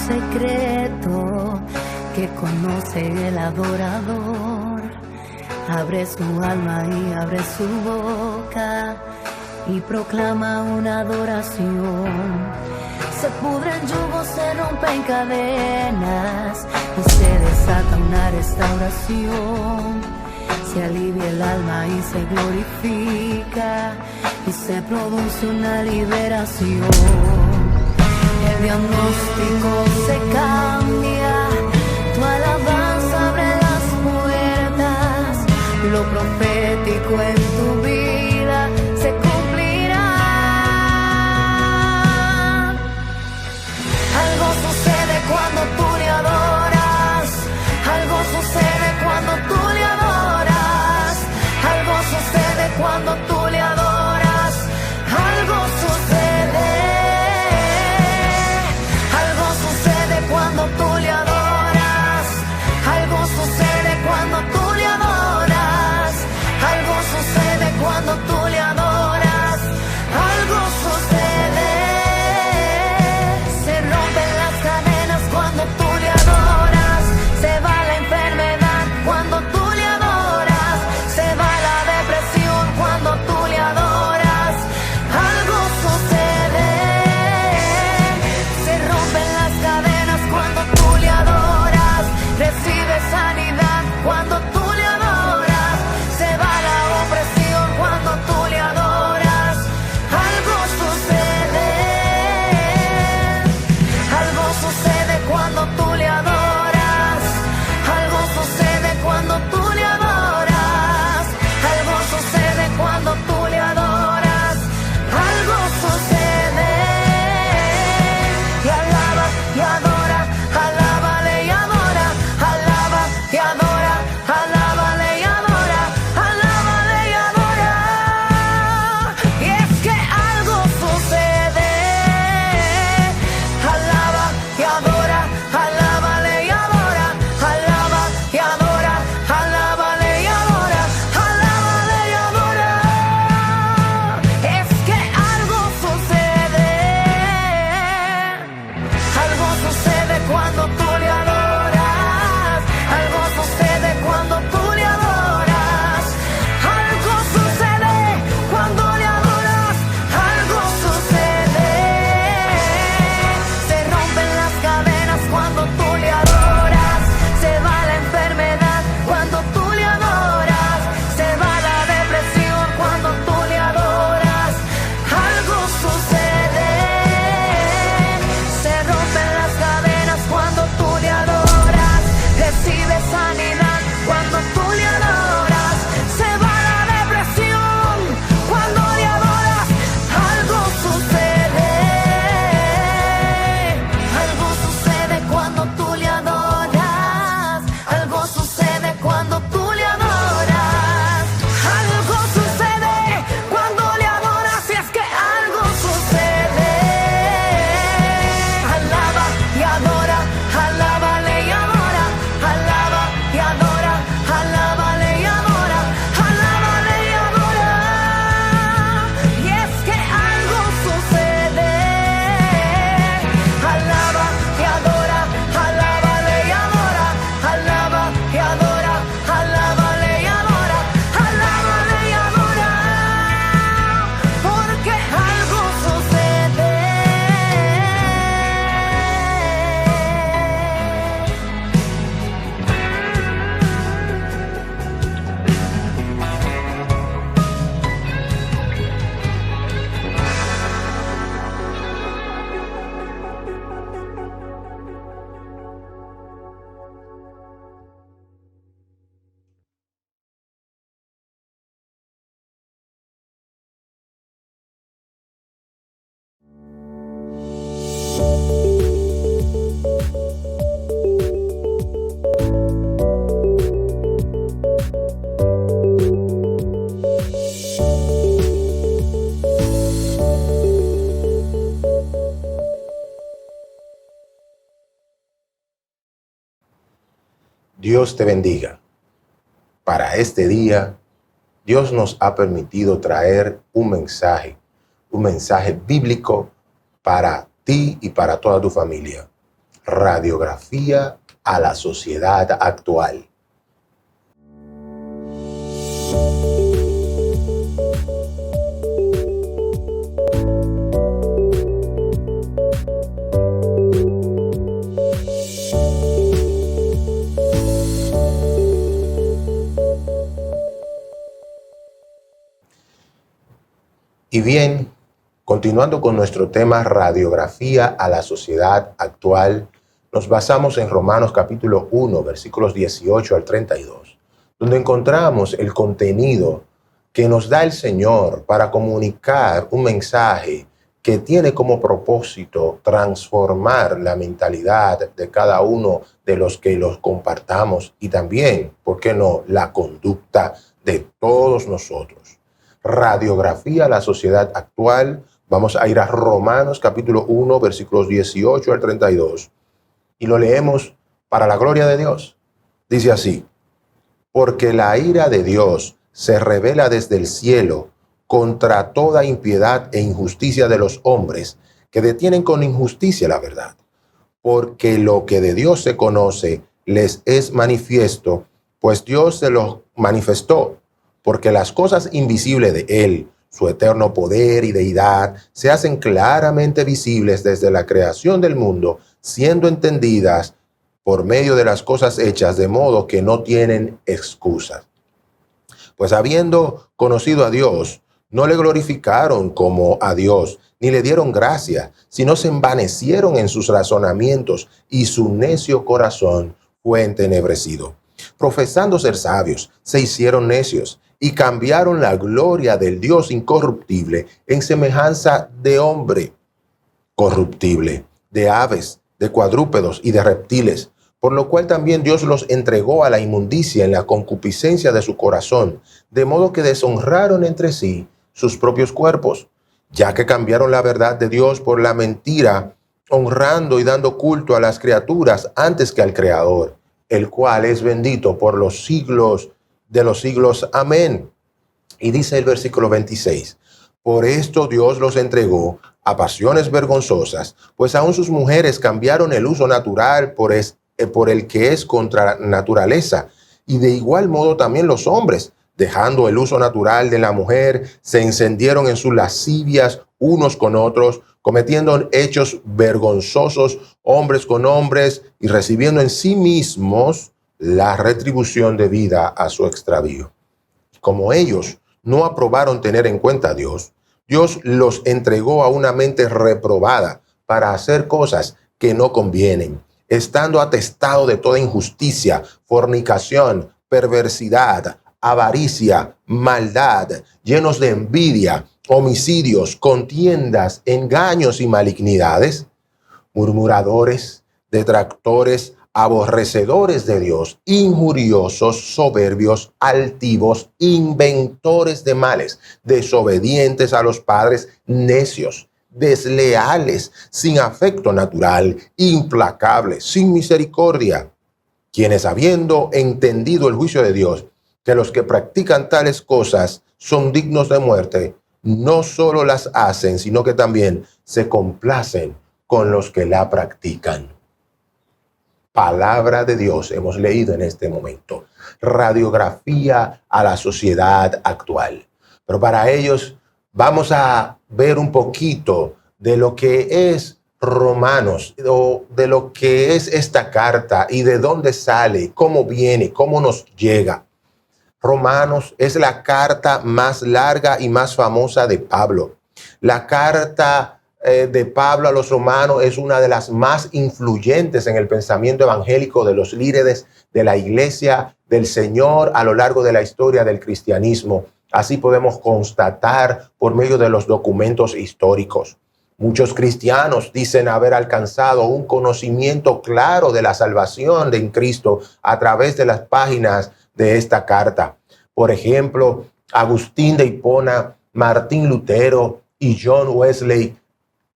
secreto que conoce el adorador. Abre su alma y abre su boca y proclama una adoración. Se pudren yugos, se rompen cadenas y se desata una restauración. Se alivia el alma y se glorifica y se produce una liberación. El diagnóstico se cambia, tu alabanza abre las puertas, lo profético en tu vida se cumplirá. Algo sucede cuando tú le adoras, algo sucede cuando tú le adoras, algo sucede cuando tú le adoras, algo sucede. Algo sucede cuando tú le adoras, algo sucede cuando tú le adoras, algo sucede cuando tú le adoras, algo sucede. Se rompen las cadenas cuando tú le adoras, se va la enfermedad cuando tú le adoras, se va la depresión cuando tú le adoras, algo sucede. Se rompen las cadenas cuando tú le adoras, recibes sanidad cuando tú le adoras, se va la opresión cuando tú le adoras, algo sucede. Algo sucede cuando tú le adoras, algo sucede cuando tú le adoras, algo sucede cuando tú le adoras, algo sucede. Y alaba y adora, alábale y adora, alaba y adora, alábale y adora, alábale y adora. Y es que algo sucede. Alaba y adora, alábale y adora, alaba y adora, alábale y adora, alábale y adora. Es que algo sucede. Algo sucede cuando tú le adoras, algo sucede cuando tú le adoras, algo sucede cuando le adoras, algo sucede. Se rompen las cadenas cuando tú le adoras, se va la enfermedad cuando tú le adoras, se va la depresión cuando tú le adoras, algo sucede. Se rompen las cadenas cuando tú le adoras, recibes sanidad cuando tú le adoras, se va la depresión cuando le adoras, algo sucede. Algo sucede cuando tú le adoras, algo sucede cuando tú le adoras, algo sucede cuando le adoras, y es que algo sucede. Alaba y adora, alábale y adora, alaba y adora, alábale y adora, alábale y adora. Y es que algo sucede. Alaba y adora, alábale y adora, alaba y adora, alábale y adora, alábale y adora. Porque algo sucede. Dios te bendiga. Para este día, Dios nos ha permitido traer un mensaje bíblico para ti y para toda tu familia. Radiografía a la sociedad actual. Y bien, continuando con nuestro tema radiografía a la sociedad actual, nos basamos en Romanos capítulo 1, versículos 18 al 32, donde encontramos el contenido que nos da el Señor para comunicar un mensaje que tiene como propósito transformar la mentalidad de cada uno de los que los compartamos y también, ¿por qué no?, la conducta de todos nosotros. Radiografía a la sociedad actual. Vamos a ir a Romanos capítulo 1, versículos 18 al 32. Y lo leemos para la gloria de Dios. Dice así: porque la ira de Dios se revela desde el cielo contra toda impiedad e injusticia de los hombres que detienen con injusticia la verdad. Porque lo que de Dios se conoce les es manifiesto, pues Dios se lo manifestó. Porque las cosas invisibles de Él, su eterno poder y deidad, se hacen claramente visibles desde la creación del mundo, siendo entendidas por medio de las cosas hechas, de modo que no tienen excusas. Pues habiendo conocido a Dios, no le glorificaron como a Dios, ni le dieron gracia, sino se envanecieron en sus razonamientos, y su necio corazón fue entenebrecido. Profesando ser sabios, se hicieron necios, y cambiaron la gloria del Dios incorruptible en semejanza de hombre corruptible, de aves, de cuadrúpedos y de reptiles, por lo cual también Dios los entregó a la inmundicia en la concupiscencia de su corazón, de modo que deshonraron entre sí sus propios cuerpos, ya que cambiaron la verdad de Dios por la mentira, honrando y dando culto a las criaturas antes que al Creador, el cual es bendito por los siglos de los siglos. Amén. Y dice el versículo 26, por esto Dios los entregó a pasiones vergonzosas, pues aún sus mujeres cambiaron el uso natural por el que es contra naturaleza, y de igual modo también los hombres, dejando el uso natural de la mujer, se encendieron en sus lascivias unos con otros, cometiendo hechos vergonzosos hombres con hombres y recibiendo en sí mismos la retribución debida a su extravío. Como ellos no aprobaron tener en cuenta a Dios, Dios los entregó a una mente reprobada para hacer cosas que no convienen, estando atestado de toda injusticia, fornicación, perversidad, avaricia, maldad, llenos de envidia, homicidios, contiendas, engaños y malignidades, murmuradores, detractores, aborrecedores de Dios, injuriosos, soberbios, altivos, inventores de males, desobedientes a los padres, necios, desleales, sin afecto natural, implacables, sin misericordia, quienes habiendo entendido el juicio de Dios, que los que practican tales cosas son dignos de muerte, no solo las hacen, sino que también se complacen con los que la practican. Palabra de Dios hemos leído en este momento. Radiografía a la sociedad actual. Pero para ellos vamos a ver un poquito de lo que es Romanos, o de lo que es esta carta y de dónde sale, cómo viene, cómo nos llega. Romanos es la carta más larga y más famosa de Pablo. La carta de Pablo a los romanos es una de las más influyentes en el pensamiento evangélico de los líderes de la iglesia del Señor a lo largo de la historia del cristianismo. Así podemos constatar por medio de los documentos históricos. Muchos cristianos dicen haber alcanzado un conocimiento claro de la salvación en Cristo a través de las páginas de esta carta. Por ejemplo, Agustín de Hipona, Martín Lutero y John Wesley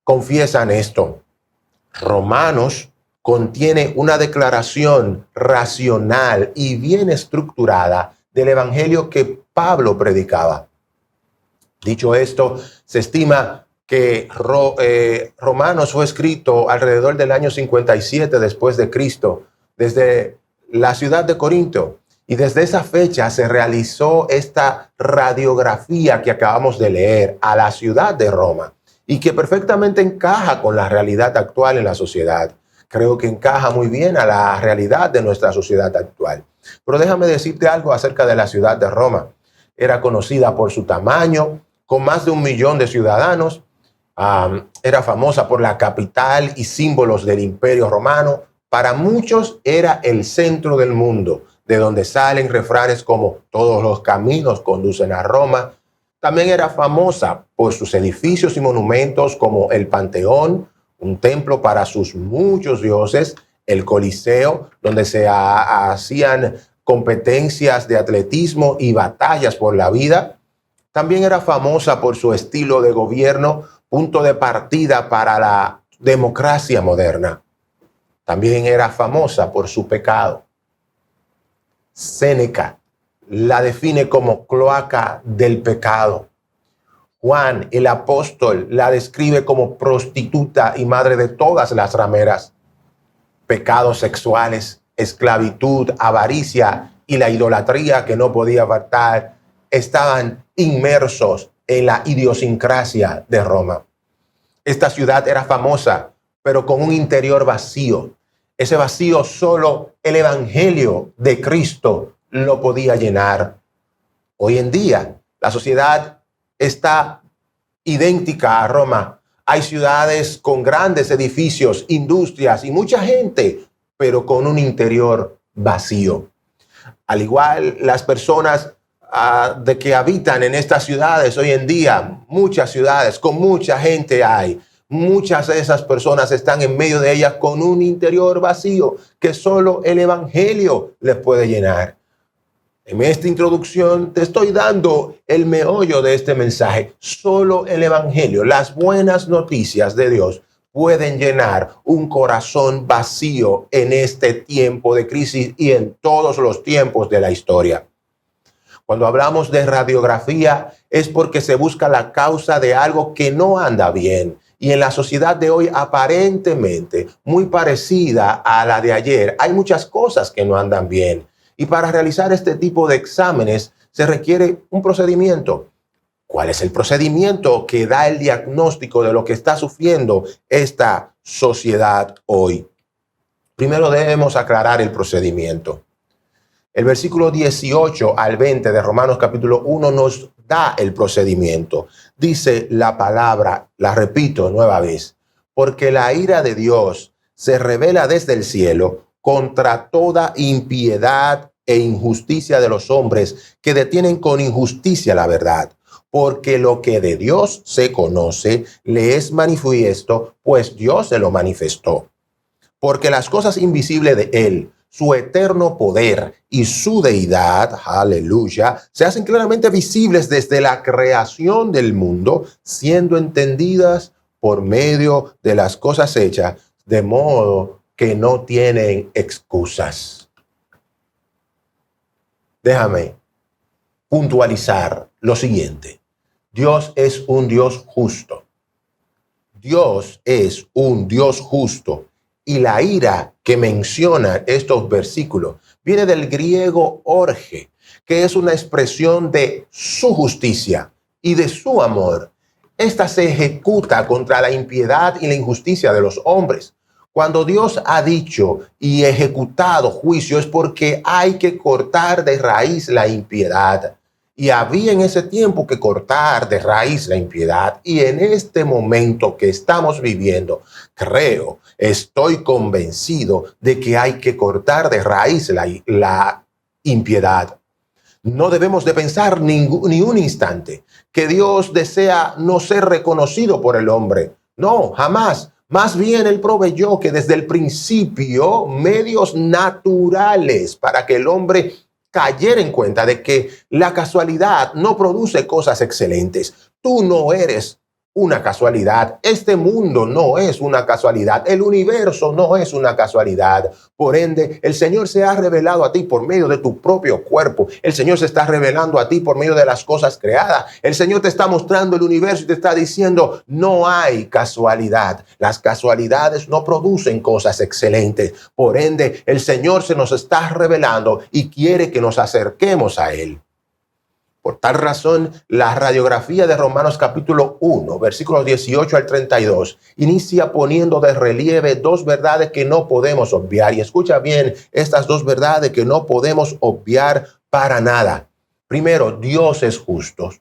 confiesan esto. Romanos contiene una declaración racional y bien estructurada del evangelio que Pablo predicaba. Dicho esto, se estima que Romanos fue escrito alrededor del año 57 después de Cristo, desde la ciudad de Corinto. Y desde esa fecha se realizó esta radiografía que acabamos de leer a la ciudad de Roma y que perfectamente encaja con la realidad actual en la sociedad. Creo que encaja muy bien a la realidad de nuestra sociedad actual. Pero déjame decirte algo acerca de la ciudad de Roma. Era conocida por su tamaño, con más de 1 millón de ciudadanos. Era famosa por la capital y símbolos del Imperio Romano. Para muchos era el centro del mundo, de donde salen refranes como todos los caminos conducen a Roma. También era famosa por sus edificios y monumentos como el Panteón, un templo para sus muchos dioses, el Coliseo, donde se hacían competencias de atletismo y batallas por la vida. También era famosa por su estilo de gobierno, punto de partida para la democracia moderna. También era famosa por su pecado. Séneca la define como cloaca del pecado. Juan, el apóstol, la describe como prostituta y madre de todas las rameras. Pecados sexuales, esclavitud, avaricia y la idolatría que no podía faltar estaban inmersos en la idiosincrasia de Roma. Esta ciudad era famosa, pero con un interior vacío. Ese vacío solo el evangelio de Cristo lo podía llenar. Hoy en día, la sociedad está idéntica a Roma. Hay ciudades con grandes edificios, industrias y mucha gente, pero con un interior vacío. Al igual, las personas de que habitan en estas ciudades hoy en día, muchas ciudades con mucha gente hay. Muchas de esas personas están en medio de ellas con un interior vacío que solo el evangelio les puede llenar. En esta introducción te estoy dando el meollo de este mensaje. Solo el evangelio, las buenas noticias de Dios pueden llenar un corazón vacío en este tiempo de crisis y en todos los tiempos de la historia. Cuando hablamos de radiografía es porque se busca la causa de algo que no anda bien. Y en la sociedad de hoy, aparentemente muy parecida a la de ayer, hay muchas cosas que no andan bien. Y para realizar este tipo de exámenes se requiere un procedimiento. ¿Cuál es el procedimiento que da el diagnóstico de lo que está sufriendo esta sociedad hoy? Primero debemos aclarar el procedimiento. El versículo 18 al 20 de Romanos capítulo 1 nos da el procedimiento. Dice la palabra, la repito nueva vez, porque la ira de Dios se revela desde el cielo contra toda impiedad e injusticia de los hombres que detienen con injusticia la verdad. Porque lo que de Dios se conoce le es manifiesto, pues Dios se lo manifestó. Porque las cosas invisibles de Él, su eterno poder y su deidad, aleluya, se hacen claramente visibles desde la creación del mundo, siendo entendidas por medio de las cosas hechas, de modo que no tienen excusas. Déjame puntualizar lo siguiente. Dios es un Dios justo. Dios es un Dios justo. Y la ira que menciona estos versículos viene del griego orge, que es una expresión de su justicia y de su amor. Esta se ejecuta contra la impiedad y la injusticia de los hombres. Cuando Dios ha dicho y ejecutado juicio es porque hay que cortar de raíz la impiedad. Y había en ese tiempo que cortar de raíz la impiedad. Y en este momento que estamos viviendo, estoy convencido de que hay que cortar de raíz la impiedad. No debemos de pensar ni un instante que Dios desea no ser reconocido por el hombre. No, jamás. Más bien Él proveyó que desde el principio medios naturales para que el hombre cayera en cuenta de que la casualidad no produce cosas excelentes. Tú no eres una casualidad. Este mundo no es una casualidad. El universo no es una casualidad. Por ende, el Señor se ha revelado a ti por medio de tu propio cuerpo. El Señor se está revelando a ti por medio de las cosas creadas. El Señor te está mostrando el universo y te está diciendo, no hay casualidad. Las casualidades no producen cosas excelentes. Por ende, el Señor se nos está revelando y quiere que nos acerquemos a Él. Por tal razón, la radiografía de Romanos capítulo 1, versículos 18 al 32, inicia poniendo de relieve dos verdades que no podemos obviar. Y escucha bien estas dos verdades que no podemos obviar para nada. Primero, Dios es justo.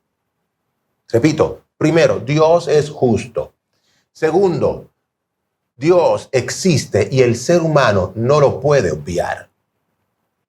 Repito, primero, Dios es justo. Segundo, Dios existe y el ser humano no lo puede obviar.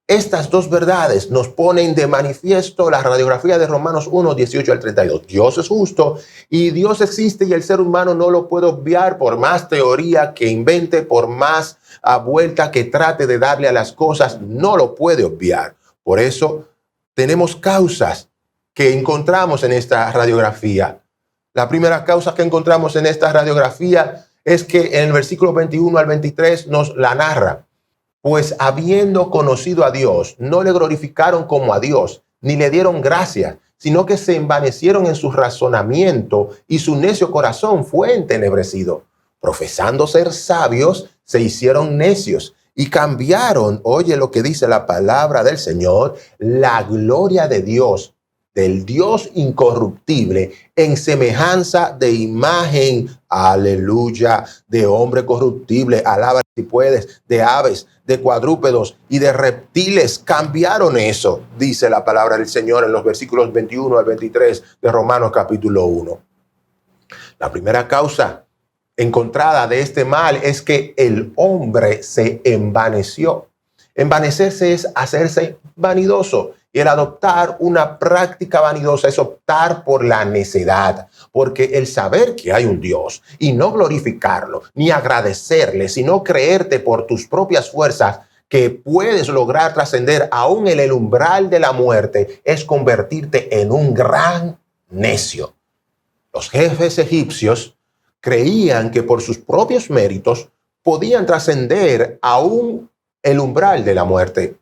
Estas dos verdades nos ponen de manifiesto la radiografía de Romanos 1, 18 al 32. Dios es justo y Dios existe y el ser humano no lo puede obviar por más teoría que invente, por más vuelta que trate de darle a las cosas, no lo puede obviar. Por eso tenemos causas que encontramos en esta radiografía. La primera causa que encontramos en esta radiografía es que en el versículo 21 al 23 nos la narra. Pues habiendo conocido a Dios, no le glorificaron como a Dios, ni le dieron gracias, sino que se envanecieron en su razonamiento y su necio corazón fue entenebrecido. Profesando ser sabios, se hicieron necios y cambiaron, oye lo que dice la palabra del Señor, la gloria de Dios, del Dios incorruptible, en semejanza de imagen, aleluya, de hombre corruptible, alaba si puedes, de aves, de cuadrúpedos y de reptiles. Cambiaron eso, dice la palabra del Señor en los versículos 21 al 23 de Romanos capítulo 1. La primera causa encontrada de este mal es que el hombre se envaneció. Envanecerse es hacerse vanidoso. Y el adoptar una práctica vanidosa es optar por la necedad, porque el saber que hay un Dios y no glorificarlo, ni agradecerle, sino creerte por tus propias fuerzas que puedes lograr trascender aún en el umbral de la muerte, es convertirte en un gran necio. Los jefes egipcios creían que por sus propios méritos podían trascender aún el umbral de la muerte.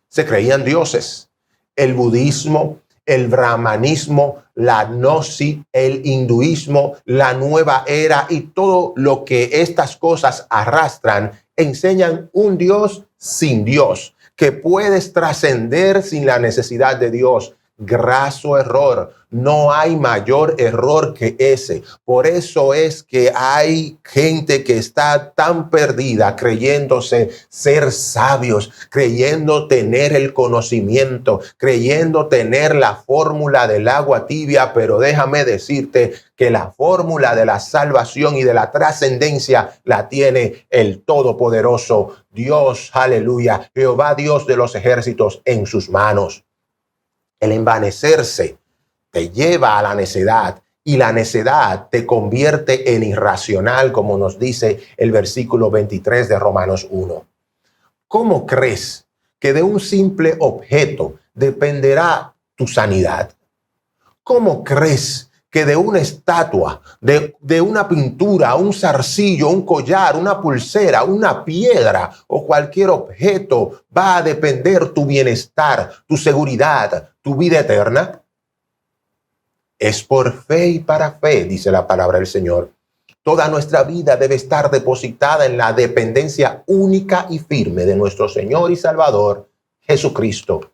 Se creían dioses. El budismo, el brahmanismo, la gnosis, el hinduismo, la nueva era y todo lo que estas cosas arrastran, enseñan un Dios sin Dios, que puedes trascender sin la necesidad de Dios. Graso error. No hay mayor error que ese. Por eso es que hay gente que está tan perdida creyéndose ser sabios, creyendo tener el conocimiento, creyendo tener la fórmula del agua tibia, pero déjame decirte que la fórmula de la salvación y de la trascendencia la tiene el Todopoderoso Dios, aleluya, Jehová Dios de los ejércitos en sus manos. El envanecerse te lleva a la necedad y la necedad te convierte en irracional, como nos dice el versículo 23 de Romanos 1. ¿Cómo crees que de un simple objeto dependerá tu sanidad? ¿Cómo crees que de una estatua, de una pintura, un zarcillo, un collar, una pulsera, una piedra o cualquier objeto va a depender tu bienestar, tu seguridad, tu vida eterna? Es por fe y para fe, dice la palabra del Señor. Toda nuestra vida debe estar depositada en la dependencia única y firme de nuestro Señor y Salvador, Jesucristo.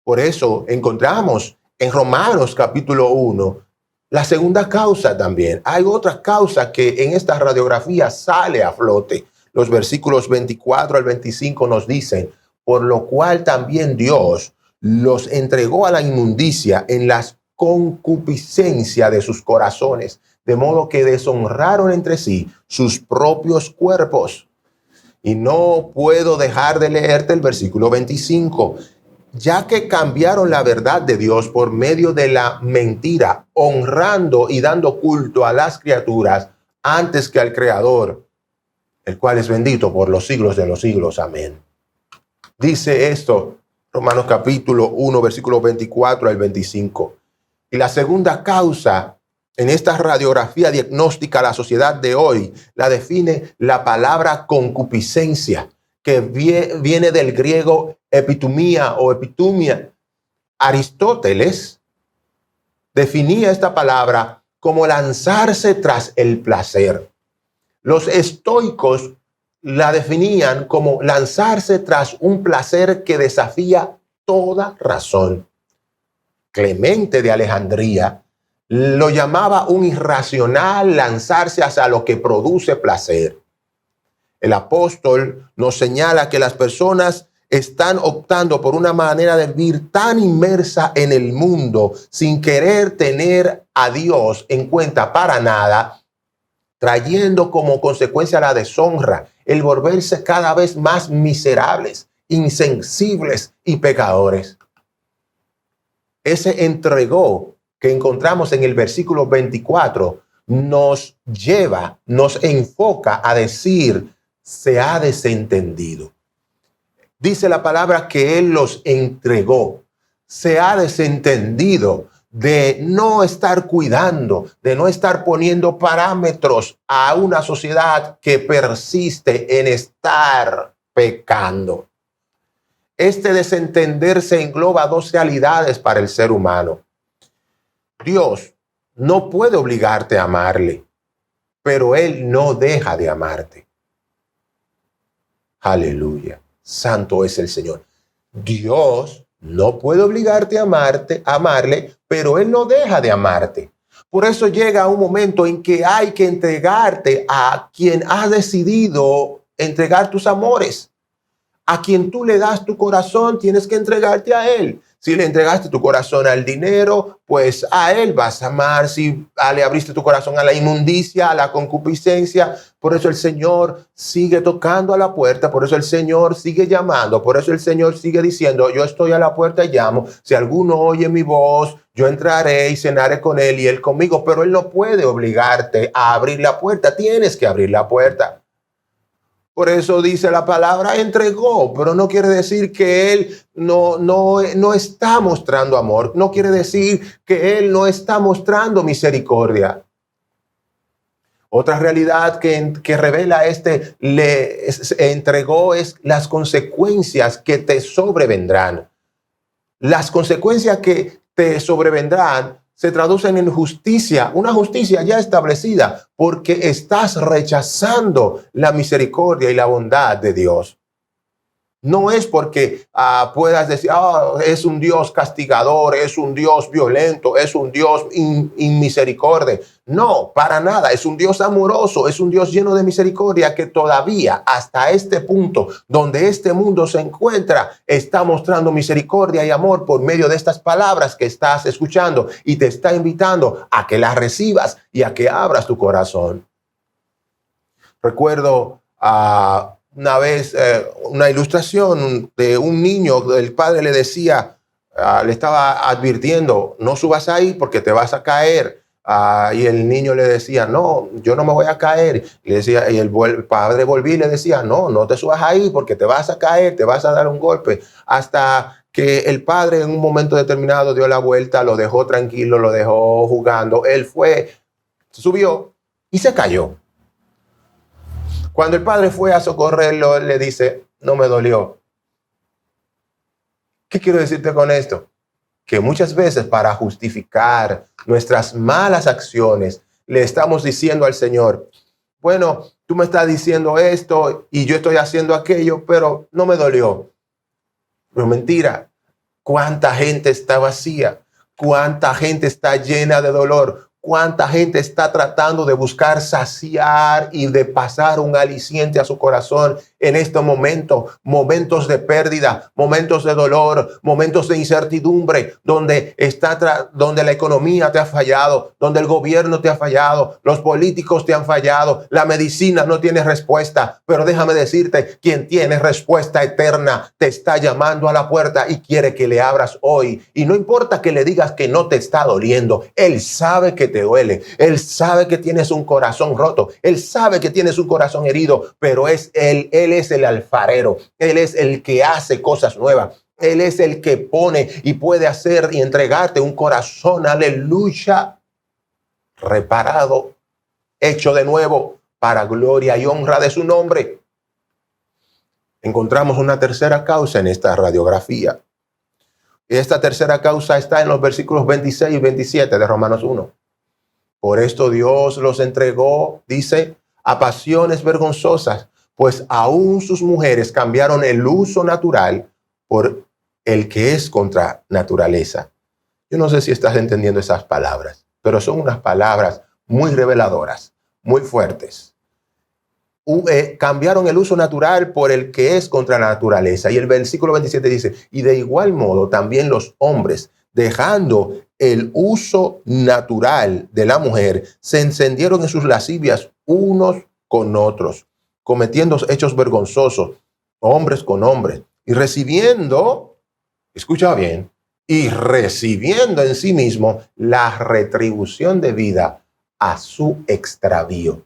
Por eso encontramos en Romanos capítulo 1 la segunda causa también. Hay otra causa que en esta radiografía sale a flote. Los versículos 24 al 25 nos dicen, por lo cual también Dios los entregó a la inmundicia en las concupiscencia de sus corazones, de modo que deshonraron entre sí sus propios cuerpos. Y no puedo dejar de leerte el versículo 25. Ya que cambiaron la verdad de Dios por medio de la mentira, honrando y dando culto a las criaturas antes que al Creador, el cual es bendito por los siglos de los siglos. Amén. Dice esto Romanos capítulo 1, versículo 24 al 25. Y la segunda causa En esta radiografía diagnóstica a la sociedad de hoy la define la palabra concupiscencia, que viene del griego epitumia o epitumia. Aristóteles definía esta palabra como lanzarse tras el placer. Los estoicos la definían como lanzarse tras un placer que desafía toda razón. Clemente de Alejandría lo llamaba un irracional lanzarse hacia lo que produce placer. El apóstol nos señala que las personas están optando por una manera de vivir tan inmersa en el mundo sin querer tener a Dios en cuenta para nada, trayendo como consecuencia la deshonra, el volverse cada vez más miserables, insensibles y pecadores. Ese entregó que encontramos en el versículo 24 nos lleva, nos enfoca a decir, se ha desentendido. Dice la palabra que Él los entregó. Se ha desentendido de no estar cuidando, de no estar poniendo parámetros a una sociedad que persiste en estar pecando. Este desentenderse engloba dos realidades para el ser humano. Dios no puede obligarte a amarle, pero Él no deja de amarte. Aleluya. Santo es el Señor. Dios no puede obligarte a amarle, pero Él no deja de amarte. Por eso llega un momento en que hay que entregarte a quien has decidido entregar tus amores. A quien tú le das tu corazón, tienes que entregarte a Él. Si le entregaste tu corazón al dinero, pues a Él vas a amar. Si le abriste tu corazón a la inmundicia, a la concupiscencia, por eso el Señor sigue tocando a la puerta, por eso el Señor sigue llamando, por eso el Señor sigue diciendo, yo estoy a la puerta y llamo. Si alguno oye mi voz, yo entraré y cenaré con Él y Él conmigo. Pero Él no puede obligarte a abrir la puerta, tienes que abrir la puerta. Por eso dice la palabra entregó, pero no quiere decir que Él no está mostrando amor. No quiere decir que Él no está mostrando misericordia. Otra realidad que revela entregó es las consecuencias que te sobrevendrán. Las consecuencias que te sobrevendrán se traducen en justicia, una justicia ya establecida, porque estás rechazando la misericordia y la bondad de Dios. No es porque puedas decir, es un Dios castigador, es un Dios violento, es un Dios inmisericordia. No, para nada. Es un Dios amoroso, es un Dios lleno de misericordia que todavía hasta este punto donde este mundo se encuentra está mostrando misericordia y amor por medio de estas palabras que estás escuchando y te está invitando a que las recibas y a que abras tu corazón. Recuerdo una vez una ilustración de un niño, el padre le decía, le estaba advirtiendo, no subas ahí porque te vas a caer. Y el niño le decía, no, yo no me voy a caer. Le decía, y el padre volvía y le decía, no te subas ahí porque te vas a caer, te vas a dar un golpe. Hasta que el padre en un momento determinado dio la vuelta, lo dejó tranquilo, lo dejó jugando. Él fue, subió y se cayó. Cuando el padre fue a socorrerlo, él le dice, no me dolió. ¿Qué quiero decirte con esto? Que muchas veces para justificar nuestras malas acciones, le estamos diciendo al Señor, bueno, tú me estás diciendo esto y yo estoy haciendo aquello, pero no me dolió. Pero mentira, ¿cuánta gente está vacía? ¿Cuánta gente está llena de dolor? ¿Cuánta gente está tratando de buscar saciar y de pasar un aliciente a su corazón en estos momentos de pérdida, momentos de dolor, momentos de incertidumbre, donde la economía te ha fallado, donde el gobierno te ha fallado, los políticos te han fallado, la medicina no tiene respuesta? Pero déjame decirte, quien tiene respuesta eterna te está llamando a la puerta y quiere que le abras hoy. Y no importa que le digas que no te está doliendo, Él sabe que te duele, Él sabe que tienes un corazón roto, Él sabe que tienes un corazón herido, pero es Él es el alfarero, Él es el que hace cosas nuevas, Él es el que pone y puede hacer y entregarte un corazón, aleluya, reparado, hecho de nuevo para gloria y honra de su nombre. Encontramos una tercera causa en esta radiografía. Esta tercera causa está en los versículos 26 y 27 de Romanos 1. Por esto Dios los entregó, dice, a pasiones vergonzosas, pues aún sus mujeres cambiaron el uso natural por el que es contra naturaleza. Yo no sé si estás entendiendo esas palabras, pero son unas palabras muy reveladoras, muy fuertes. Cambiaron el uso natural por el que es contra la naturaleza. Y el versículo 27 dice, y de igual modo también los hombres, dejando el uso natural de la mujer, se encendieron en sus lascivias unos con otros, cometiendo hechos vergonzosos, hombres con hombres, y recibiendo, escucha bien, y recibiendo en sí mismo la retribución debida a su extravío.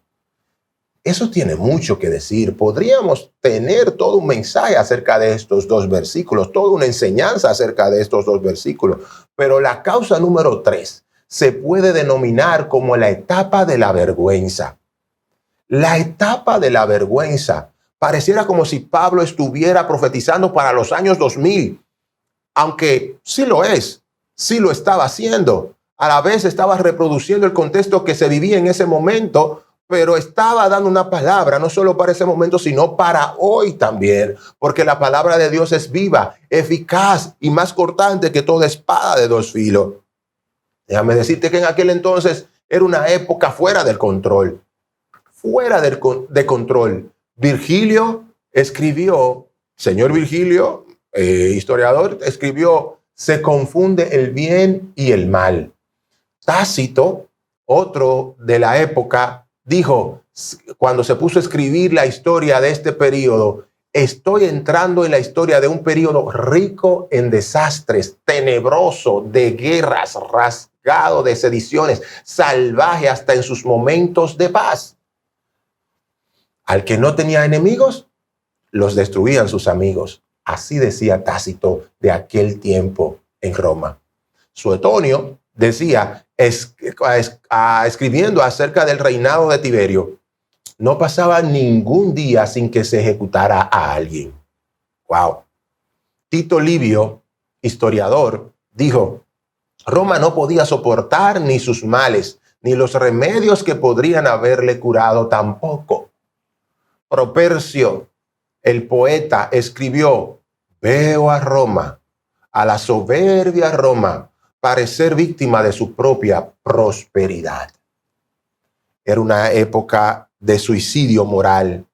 Eso tiene mucho que decir. Podríamos tener todo un mensaje acerca de estos dos versículos, toda una enseñanza acerca de estos dos versículos. Pero la causa número 3 se puede denominar como la etapa de la vergüenza. La etapa de la vergüenza. Pareciera como si Pablo estuviera profetizando para los años 2000. Aunque sí lo es, sí lo estaba haciendo. A la vez estaba reproduciendo el contexto que se vivía en ese momento, pero estaba dando una palabra, no solo para ese momento, sino para hoy también, porque la palabra de Dios es viva, eficaz y más cortante que toda espada de dos filos. Déjame decirte que en aquel entonces era una época fuera del control, de control. Virgilio escribió, señor Virgilio, historiador, escribió, se confunde el bien y el mal. Tácito, otro de la época, dijo, cuando se puso a escribir la historia de este periodo, estoy entrando en la historia de un periodo rico en desastres, tenebroso, de guerras, rasgado de sediciones, salvaje hasta en sus momentos de paz. Al que no tenía enemigos, los destruían sus amigos. Así decía Tácito de aquel tiempo en Roma. Suetonio decía, escribiendo acerca del reinado de Tiberio, no pasaba ningún día sin que se ejecutara a alguien. Wow. Tito Livio, historiador, dijo, Roma no podía soportar ni sus males, ni los remedios que podrían haberle curado tampoco. Propercio, el poeta, escribió, veo a Roma, a la soberbia Roma, parecer víctima de su propia prosperidad. Era una época de suicidio moral.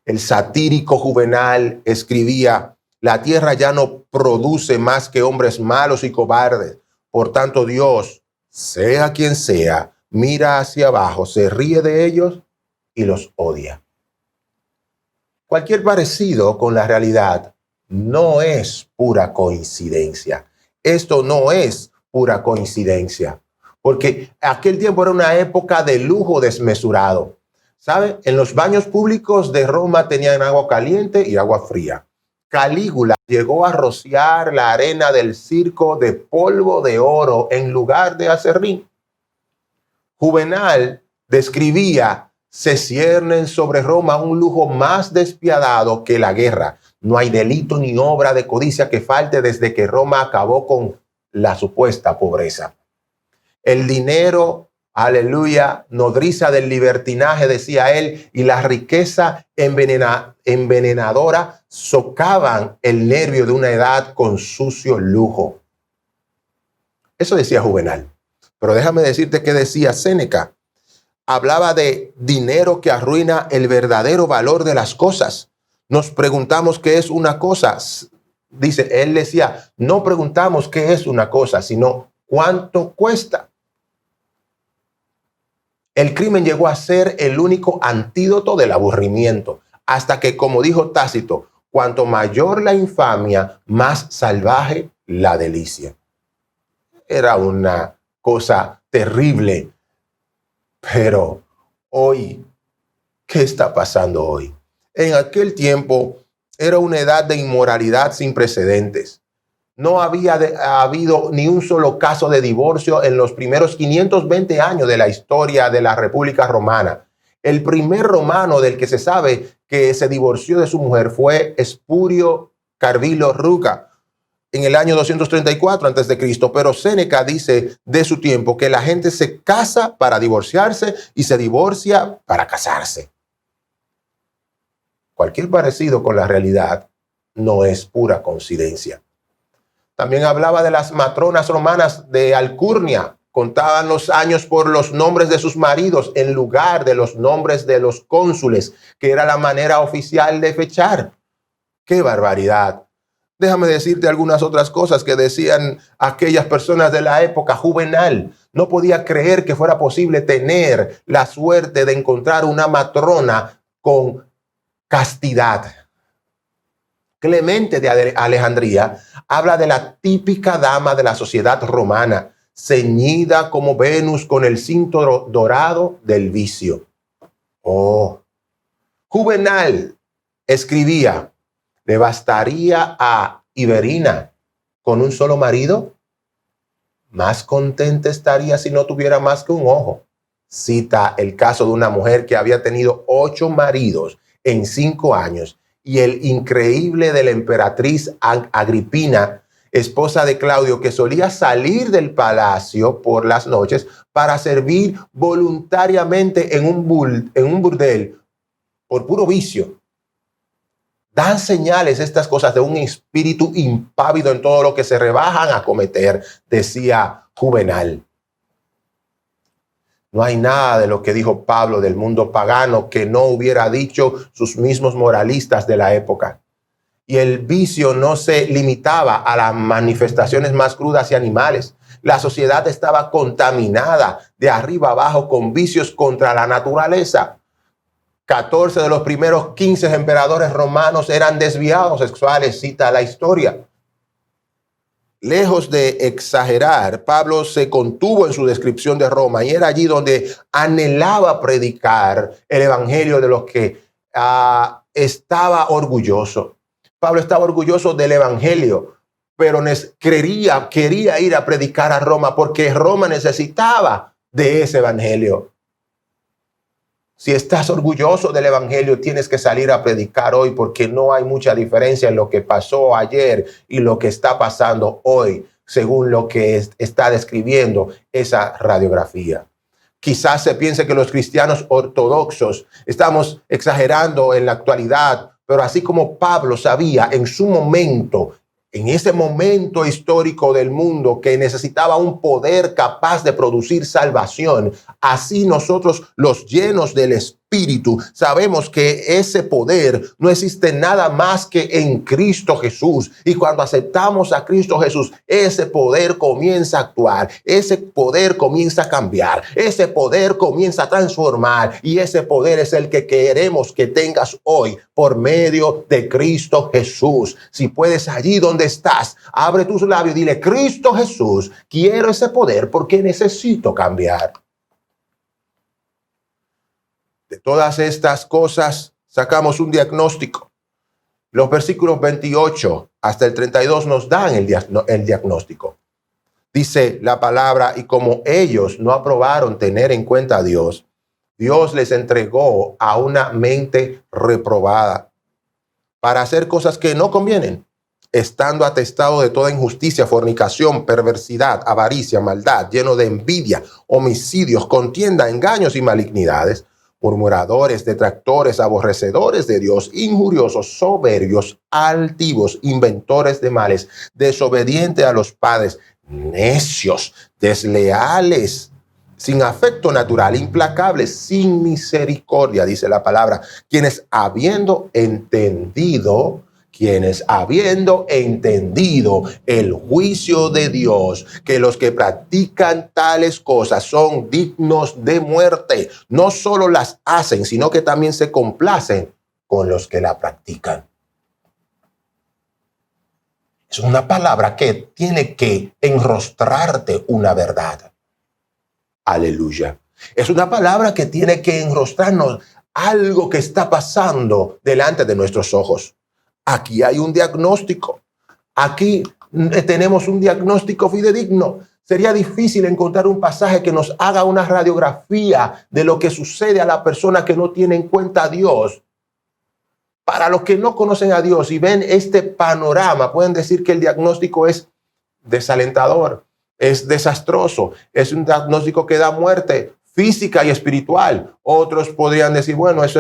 El satírico Juvenal escribía, la tierra ya no produce más que hombres malos y cobardes. Por tanto, Dios, sea quien sea, mira hacia abajo, se ríe de ellos y los odia. Cualquier parecido con la realidad no es pura coincidencia. Esto no es pura coincidencia, porque aquel tiempo era una época de lujo desmesurado. ¿Sabe? En los baños públicos de Roma tenían agua caliente y agua fría. Calígula llegó a rociar la arena del circo de polvo de oro en lugar de aserrín. Juvenal describía, se ciernen sobre Roma un lujo más despiadado que la guerra. No hay delito ni obra de codicia que falte desde que Roma acabó con la supuesta pobreza. El dinero, aleluya, nodriza del libertinaje, decía él, y la riqueza envenenadora socavan el nervio de una edad con sucio lujo. Eso decía Juvenal. Pero déjame decirte que decía Séneca. Hablaba de dinero que arruina el verdadero valor de las cosas. Nos preguntamos qué es una cosa. Dice, él decía, no preguntamos qué es una cosa, sino cuánto cuesta. El crimen llegó a ser el único antídoto del aburrimiento, hasta que, como dijo Tácito, cuanto mayor la infamia, más salvaje la delicia. Era una cosa terrible. Pero hoy, ¿qué está pasando hoy? En aquel tiempo era una edad de inmoralidad sin precedentes. No había habido ni un solo caso de divorcio en los primeros 520 años de la historia de la República Romana. El primer romano del que se sabe que se divorció de su mujer fue Espurio Carvilo Ruca en el año 234 a.C., pero Séneca dice de su tiempo que la gente se casa para divorciarse y se divorcia para casarse. Cualquier parecido con la realidad no es pura coincidencia. También hablaba de las matronas romanas de alcurnia. Contaban los años por los nombres de sus maridos en lugar de los nombres de los cónsules, que era la manera oficial de fechar. ¡Qué barbaridad! Déjame decirte algunas otras cosas que decían aquellas personas de la época. Juvenal no podía creer que fuera posible tener la suerte de encontrar una matrona con castidad. Clemente de Alejandría habla de la típica dama de la sociedad romana, ceñida como Venus con el cinto dorado del vicio. Oh, Juvenal escribía: ¿le bastaría a Iberina con un solo marido? Más contenta estaría si no tuviera más que un ojo. Cita el caso de una mujer que había tenido 8 maridos en 5 años y el increíble de la emperatriz Agripina, esposa de Claudio, que solía salir del palacio por las noches para servir voluntariamente en un burdel por puro vicio. Dan señales estas cosas de un espíritu impávido en todo lo que se rebajan a cometer, decía Juvenal. No hay nada de lo que dijo Pablo del mundo pagano que no hubiera dicho sus mismos moralistas de la época. Y el vicio no se limitaba a las manifestaciones más crudas y animales. La sociedad estaba contaminada de arriba abajo con vicios contra la naturaleza. 14 de los primeros 15 emperadores romanos eran desviados sexuales, cita la historia. Lejos de exagerar, Pablo se contuvo en su descripción de Roma y era allí donde anhelaba predicar el evangelio de los que estaba orgulloso. Pablo estaba orgulloso del evangelio, pero quería ir a predicar a Roma porque Roma necesitaba de ese evangelio. Si estás orgulloso del evangelio, tienes que salir a predicar hoy, porque no hay mucha diferencia en lo que pasó ayer y lo que está pasando hoy, según lo que está describiendo esa radiografía. Quizás se piense que los cristianos ortodoxos estamos exagerando en la actualidad, pero así como Pablo sabía en su momento, en ese momento histórico del mundo, que necesitaba un poder capaz de producir salvación, así nosotros, los llenos del Espíritu, sabemos que ese poder no existe nada más que en Cristo Jesús. Y cuando aceptamos a Cristo Jesús, ese poder comienza a actuar, ese poder comienza a cambiar, ese poder comienza a transformar, y ese poder es el que queremos que tengas hoy por medio de Cristo Jesús. Si puedes, allí donde estás, abre tus labios y dile: Cristo Jesús, quiero ese poder porque necesito cambiar. De todas estas cosas sacamos un diagnóstico. Los versículos 28 hasta el 32 nos dan el diagnóstico. Dice la palabra: y como ellos no aprobaron tener en cuenta a Dios, Dios les entregó a una mente reprobada para hacer cosas que no convienen, estando atestado de toda injusticia, fornicación, perversidad, avaricia, maldad, lleno de envidia, homicidios, contienda, engaños y malignidades, murmuradores, detractores, aborrecedores de Dios, injuriosos, soberbios, altivos, inventores de males, desobedientes a los padres, necios, desleales, sin afecto natural, implacables, sin misericordia, dice la palabra, quienes habiendo entendido el juicio de Dios, que los que practican tales cosas son dignos de muerte, no solo las hacen, sino que también se complacen con los que la practican. Es una palabra que tiene que enrostrarte una verdad. Aleluya. Es una palabra que tiene que enrostrarnos algo que está pasando delante de nuestros ojos. Aquí hay un diagnóstico. Aquí tenemos un diagnóstico fidedigno. Sería difícil encontrar un pasaje que nos haga una radiografía de lo que sucede a la persona que no tiene en cuenta a Dios. Para los que no conocen a Dios y ven este panorama, pueden decir que el diagnóstico es desalentador, es desastroso, es un diagnóstico que da muerte física y espiritual. Otros podrían decir, bueno, eso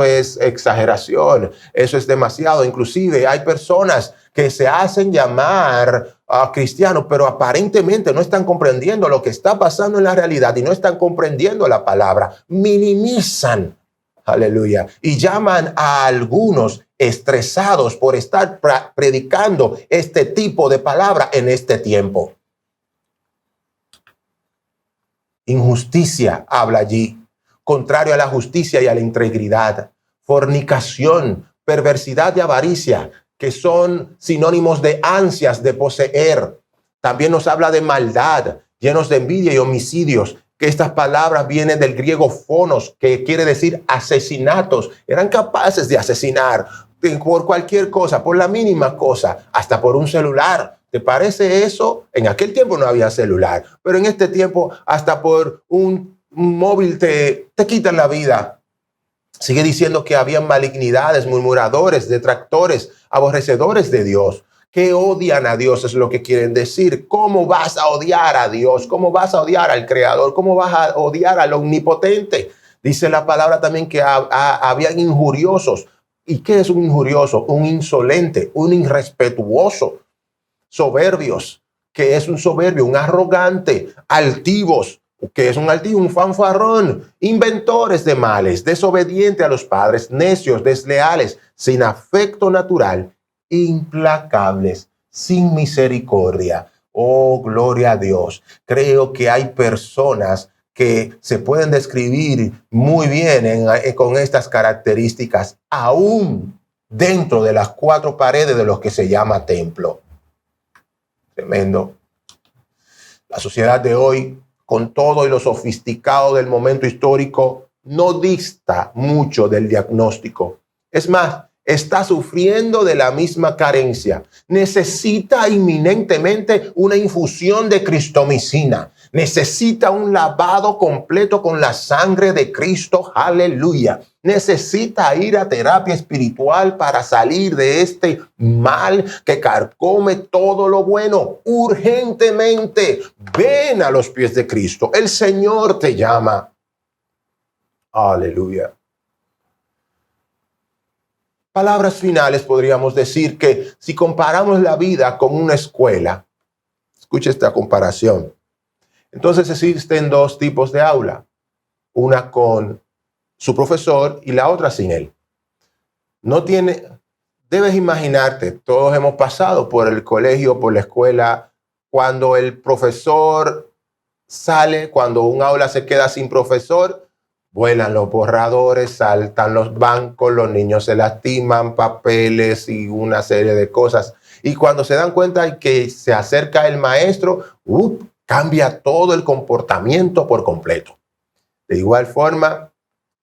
es exageración, eso es demasiado. Inclusive hay personas que se hacen llamar cristianos, pero aparentemente no están comprendiendo lo que está pasando en la realidad y no están comprendiendo la palabra. Minimizan, aleluya, y llaman a algunos estresados por estar predicando este tipo de palabra en este tiempo. Injusticia habla allí, contrario a la justicia y a la integridad. Fornicación, perversidad y avaricia, que son sinónimos de ansias de poseer. También nos habla de maldad, llenos de envidia y homicidios, que estas palabras vienen del griego phonos, que quiere decir asesinatos. Eran capaces de asesinar por cualquier cosa, por la mínima cosa, hasta por un celular. ¿Te parece eso? En aquel tiempo no había celular, pero en este tiempo hasta por un móvil te quitan la vida. Sigue diciendo que había malignidades, murmuradores, detractores, aborrecedores de Dios, que odian a Dios, es lo que quieren decir. ¿Cómo vas a odiar a Dios? ¿Cómo vas a odiar al Creador? ¿Cómo vas a odiar al Omnipotente? Dice la palabra también que habían injuriosos. ¿Y qué es un injurioso? Un insolente, un irrespetuoso. Soberbios, que es un soberbio, un arrogante. Altivos, que es un altivo, un fanfarrón. Inventores de males, desobedientes a los padres, necios, desleales, sin afecto natural, implacables, sin misericordia. Oh, gloria a Dios. Creo que hay personas que se pueden describir muy bien con estas características, aún dentro de las cuatro paredes de lo que se llama templo. Tremendo. La sociedad de hoy, con todo y lo sofisticado del momento histórico, no dista mucho del diagnóstico. Es más, está sufriendo de la misma carencia. Necesita inminentemente una infusión de cristomicina. Necesita un lavado completo con la sangre de Cristo. Aleluya. Necesita ir a terapia espiritual para salir de este mal que carcome todo lo bueno. Urgentemente, ven a los pies de Cristo. El Señor te llama. Aleluya. Palabras finales, podríamos decir que si comparamos la vida con una escuela, escuche esta comparación. Entonces existen dos tipos de aula, una con su profesor y la otra sin él. Debes imaginarte, todos hemos pasado por el colegio, por la escuela, cuando el profesor sale, cuando un aula se queda sin profesor, vuelan los borradores, saltan los bancos, los niños se lastiman, papeles y una serie de cosas. Y cuando se dan cuenta que se acerca el maestro, cambia todo el comportamiento por completo. De igual forma,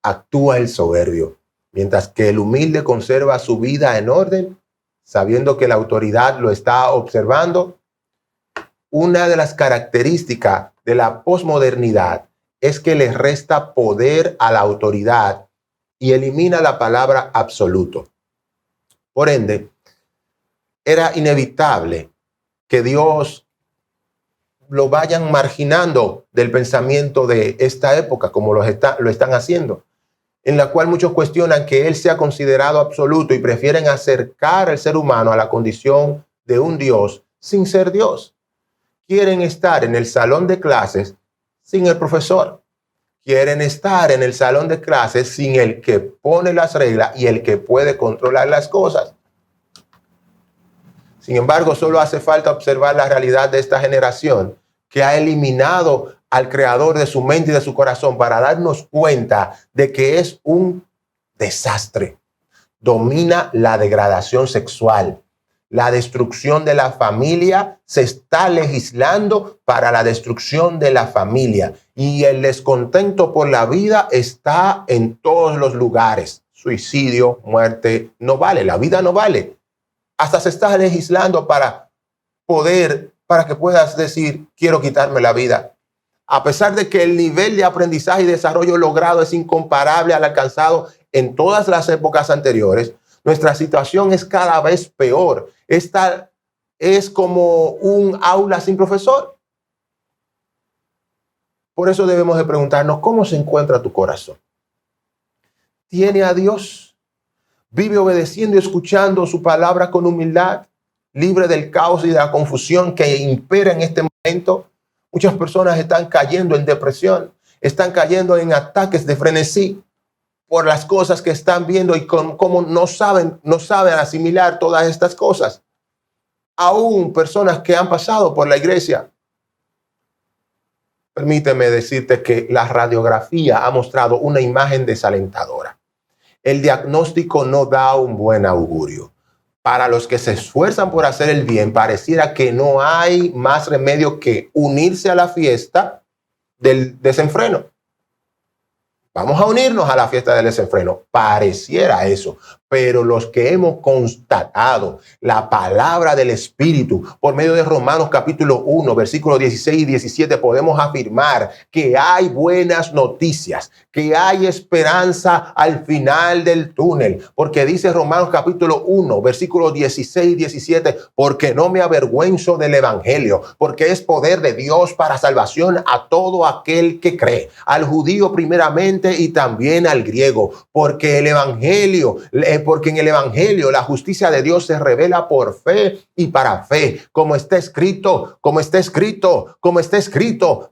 actúa el soberbio, mientras que el humilde conserva su vida en orden, sabiendo que la autoridad lo está observando. Una de las características de la posmodernidad es que le resta poder a la autoridad y elimina la palabra absoluto. Por ende, era inevitable que Dios lo vayan marginando del pensamiento de esta época, como lo están haciendo, en la cual muchos cuestionan que Él sea considerado absoluto y prefieren acercar al ser humano a la condición de un Dios sin ser Dios. Quieren estar en el salón de clases sin el profesor. Quieren estar en el salón de clases sin el que pone las reglas y el que puede controlar las cosas. Sin embargo, solo hace falta observar la realidad de esta generación que ha eliminado al creador de su mente y de su corazón para darnos cuenta de que es un desastre. Domina la degradación sexual. La destrucción de la familia, se está legislando para la destrucción de la familia. Y el descontento por la vida está en todos los lugares. Suicidio, muerte, no vale, la vida no vale. Hasta se está legislando para poder para que puedas decir, quiero quitarme la vida. A pesar de que el nivel de aprendizaje y desarrollo logrado es incomparable al alcanzado en todas las épocas anteriores, nuestra situación es cada vez peor. Esta es como un aula sin profesor. Por eso debemos de preguntarnos, ¿cómo se encuentra tu corazón? ¿Tiene a Dios? ¿Vive obedeciendo y escuchando su palabra con humildad, libre del caos y de la confusión que impera en este momento? Muchas personas están cayendo en depresión, están cayendo en ataques de frenesí por las cosas que están viendo y cómo no saben asimilar todas estas cosas. Aún personas que han pasado por la iglesia. Permíteme decirte que la radiografía ha mostrado una imagen desalentadora. El diagnóstico no da un buen augurio. Para los que se esfuerzan por hacer el bien, pareciera que no hay más remedio que unirse a la fiesta del desenfreno. Vamos a unirnos a la fiesta del desenfreno. Pareciera eso. Pero los que hemos constatado la palabra del Espíritu por medio de Romanos capítulo 1, versículos 16 y 17, podemos afirmar que hay buenas noticias, que hay esperanza al final del túnel. Porque dice Romanos capítulo 1, versículos 16 y 17, porque no me avergüenzo del evangelio, porque es poder de Dios para salvación a todo aquel que cree, al judío primeramente y también al griego, porque en el evangelio la justicia de Dios se revela por fe y para fe, como está escrito,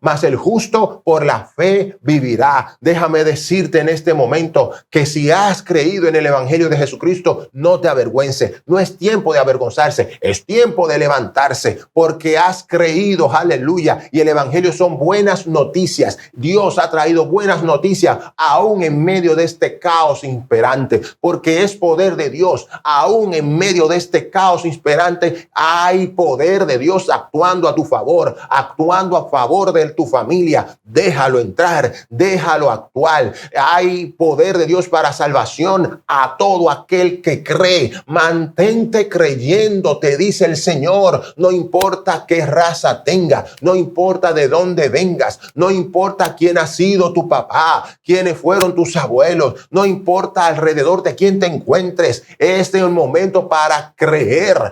mas el justo por la fe vivirá. Déjame decirte en este momento que si has creído en el evangelio de Jesucristo, no te avergüences. No es tiempo de avergonzarse, es tiempo de levantarse, porque has creído, aleluya, y el evangelio son buenas noticias. Dios ha traído buenas noticias aún en medio de este caos imperante, porque es poder de Dios. Aún en medio de este caos imperante hay poder de Dios actuando a tu favor, actuando a favor de tu familia. Déjalo entrar, déjalo actuar. Hay poder de Dios para salvación a todo aquel que cree. Mantente creyendo, te dice el Señor. No importa qué raza tenga, no importa de dónde vengas, no importa quién ha sido tu papá, quiénes fueron tus abuelos, no importa alrededor de quién te encuentres. Este es el momento para creer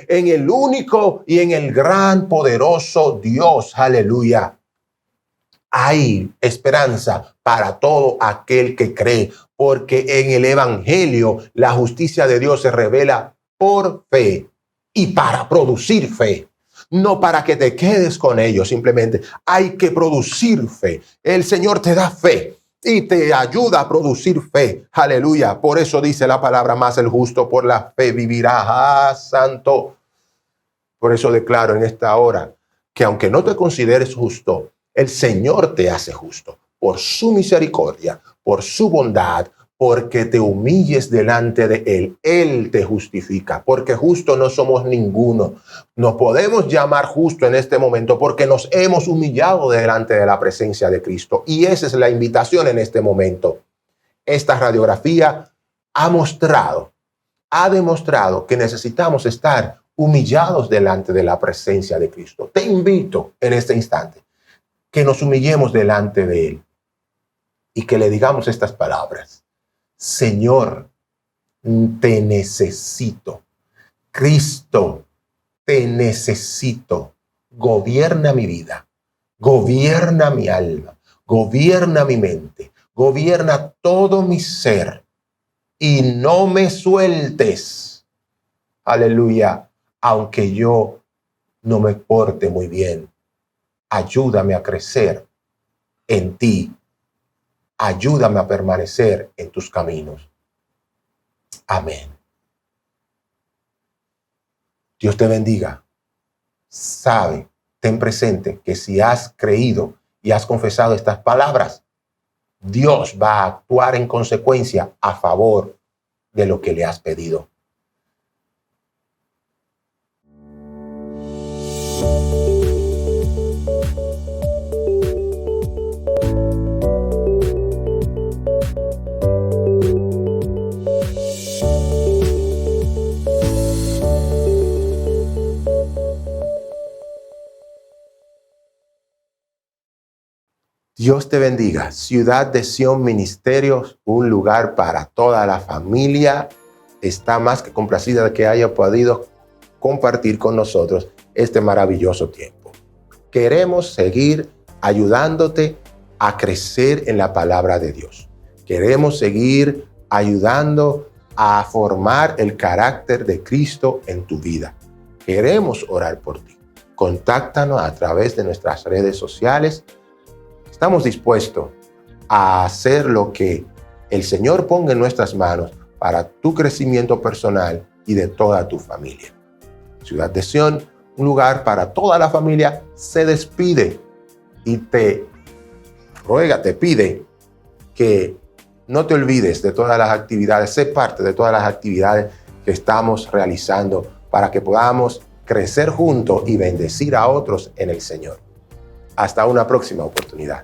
en el único y en el gran poderoso Dios. Aleluya. Hay esperanza para todo aquel que cree, porque en el evangelio la justicia de Dios se revela por fe y para producir fe. No para que te quedes con ellos, simplemente hay que producir fe. El Señor te da fe y te ayuda a producir fe. Aleluya. Por eso dice la palabra, más el justo por la fe vivirá. Ah, santo. Por eso declaro en esta hora que aunque no te consideres justo, el Señor te hace justo por su misericordia, por su bondad, porque te humilles delante de Él. Él te justifica, porque justo no somos ninguno. Nos podemos llamar justo en este momento porque nos hemos humillado delante de la presencia de Cristo. Y esa es la invitación en este momento. Esta radiografía ha demostrado que necesitamos estar humillados delante de la presencia de Cristo. Te invito en este instante que nos humillemos delante de Él y que le digamos estas palabras. Señor, te necesito. Cristo, te necesito. Gobierna mi vida, gobierna mi alma, gobierna mi mente, gobierna todo mi ser y no me sueltes. Aleluya, aunque yo no me porte muy bien. Ayúdame a crecer en ti. Ayúdame a permanecer en tus caminos. Amén. Dios te bendiga. Ten presente que si has creído y has confesado estas palabras, Dios va a actuar en consecuencia a favor de lo que le has pedido. Dios te bendiga. Ciudad de Sion Ministerios, un lugar para toda la familia. Está más que complacida de que haya podido compartir con nosotros este maravilloso tiempo. Queremos seguir ayudándote a crecer en la palabra de Dios. Queremos seguir ayudando a formar el carácter de Cristo en tu vida. Queremos orar por ti. Contáctanos a través de nuestras redes sociales. Estamos dispuestos a hacer lo que el Señor ponga en nuestras manos para tu crecimiento personal y de toda tu familia. Ciudad de Sion, un lugar para toda la familia, se despide y te pide que no te olvides de todas las actividades, sé parte de todas las actividades que estamos realizando para que podamos crecer juntos y bendecir a otros en el Señor. Hasta una próxima oportunidad.